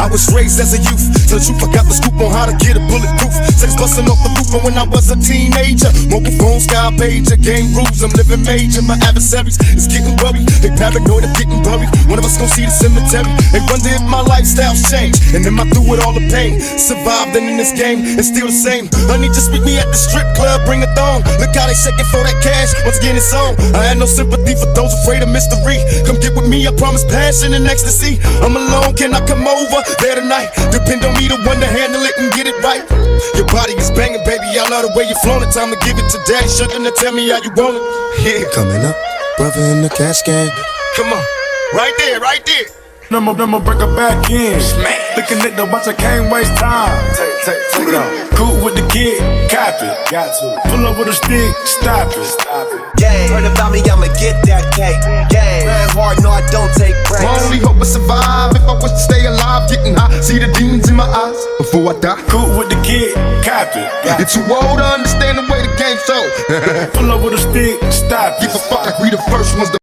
I was raised as a youth, so the truth I got the scoop on how to get a bulletproof. Sex busting off the roof, and when I was a teenager, mobile phone, sky pager, game rules, I'm living major. My adversaries is getting worried, they paranoid of getting buried. One of us gon' see the cemetery, they wonder if my lifestyle's changed, and am I through with all the pain? Survived and in this game, it's still the same. Honey, just meet me at the strip club, bring a thong. Look how they shaking for that cash, once again it's on. I had no sympathy for those afraid of mystery. Come get with me, I promise passion and ecstasy. I'm alone, can I come over there tonight? Depend on me, the one to handle it and get it right. Your body is banging, baby, I love the way you're flowing. Time to give it to daddy, sugar, to tell me how you want it. Yeah, Coming up, brother in the cash game. come on, right there, right there. I'ma break her back in. Looking at the watch, I can't waste time. Take it on. Cool with the kid, copy. Got to. Pull up with a stick, stop it. Yeah, heard about me, I'ma get that cake. Yeah, man hard, no, I don't take breaks. My only hope is survive. If I was to stay alive, getting high, see the demons in my eyes before I die. Cool with the kid, copy. You're too old to understand the way the game's so. Pull up with a stick, stop it. Give a fuck like we the first ones to